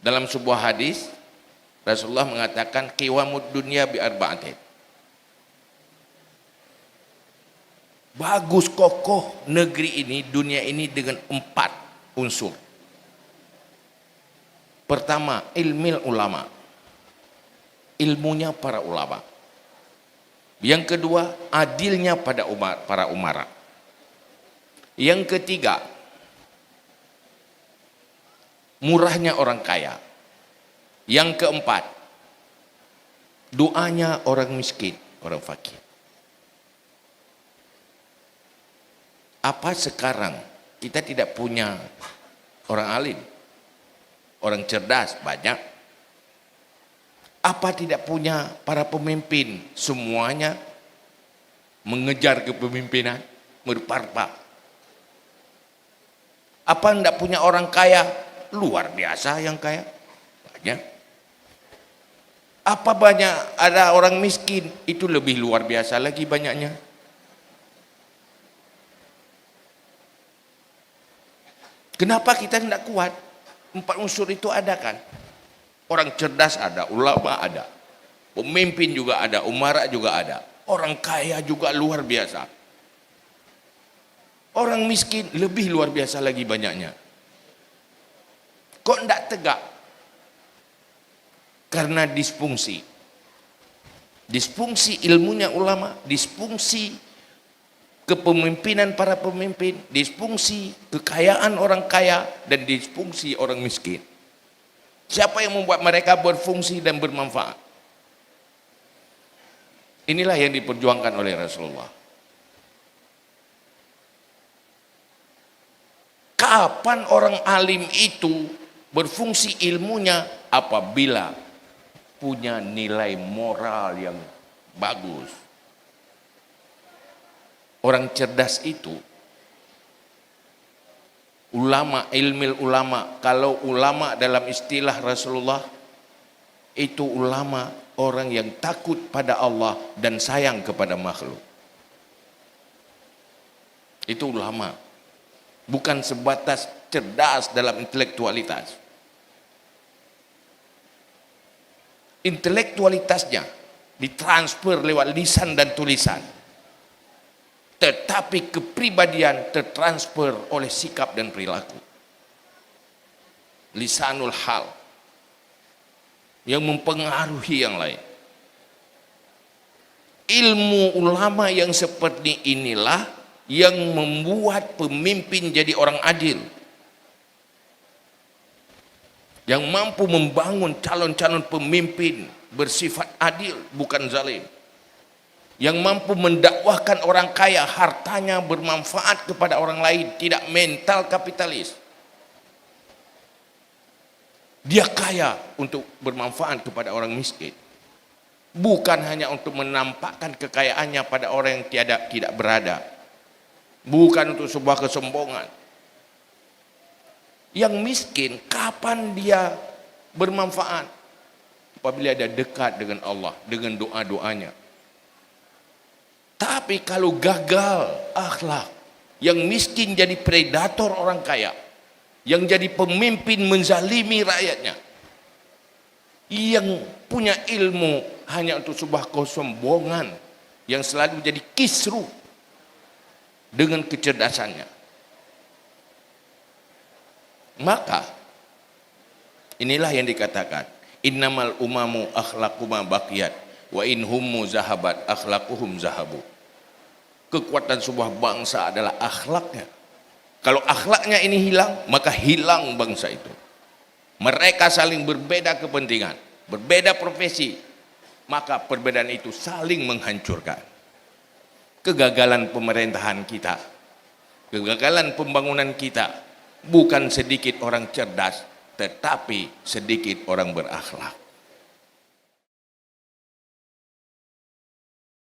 Dalam sebuah hadis Rasulullah mengatakan qiwamud dunya bi arba'atin. Bagus kokoh negeri ini, dunia ini dengan 4 unsur. Pertama, ilmil ulama. Ilmunya para ulama. Yang kedua, adilnya para umara. Yang ketiga, murahnya orang kaya. Yang keempat, doanya orang miskin, orang fakir. Apa sekarang kita tidak punya orang alim, orang cerdas banyak? Apa tidak punya para pemimpin? Semuanya mengejar kepemimpinan, berparpa. Apa tidak punya orang kaya? Luar biasa yang kaya, banyak. Apa banyak ada orang miskin? Itu lebih luar biasa lagi banyaknya. Kenapa kita tidak kuat? 4 unsur itu ada kan? Orang cerdas ada, ulama ada, pemimpin juga ada, umara juga ada, orang kaya juga luar biasa. Orang miskin lebih luar biasa lagi banyaknya. Kok tidak tegak? Karena disfungsi. Disfungsi ilmunya ulama, disfungsi kepemimpinan para pemimpin, disfungsi kekayaan orang kaya, dan disfungsi orang miskin. Siapa yang membuat mereka berfungsi dan bermanfaat? Inilah yang diperjuangkan oleh Rasulullah. Kapan orang alim itu berfungsi ilmunya? Apabila punya nilai moral yang bagus. Orang cerdas itu, ulama, ilmil ulama, kalau ulama dalam istilah Rasulullah, itu ulama orang yang takut pada Allah dan sayang kepada makhluk. Itu ulama. Bukan sebatas cerdas dalam intelektualitas. Intelektualitasnya ditransfer lewat lisan dan tulisan. Tetapi kepribadian tertransfer oleh sikap dan perilaku. Lisanul hal yang mempengaruhi yang lain. Ilmu ulama yang seperti inilah yang membuat pemimpin jadi orang adil, yang mampu membangun calon-calon pemimpin bersifat adil, bukan zalim, yang mampu mendakwahkan orang kaya, hartanya bermanfaat kepada orang lain, tidak mental kapitalis. Dia kaya untuk bermanfaat kepada orang miskin, bukan hanya untuk menampakkan kekayaannya pada orang yang tidak berada, bukan untuk sebuah kesombongan. Yang miskin kapan dia bermanfaat? Apabila dia dekat dengan Allah, dengan doa-doanya. Tapi kalau gagal akhlak, yang miskin jadi predator orang kaya, yang jadi pemimpin menzalimi rakyatnya, yang punya ilmu hanya untuk sebuah kesombongan, yang selalu jadi kisru dengan kecerdasannya, maka inilah yang dikatakan innamal umamu akhlaquma baqiyat wa in hummu zahabat akhlaquhum zahabu. Kekuatan sebuah bangsa adalah akhlaknya. Kalau akhlaknya ini hilang, maka hilang bangsa itu. Mereka saling berbeda kepentingan, berbeda profesi, maka perbedaan itu saling menghancurkan. Kegagalan pemerintahan kita, kegagalan pembangunan kita, bukan sedikit orang cerdas, tetapi sedikit orang berakhlak.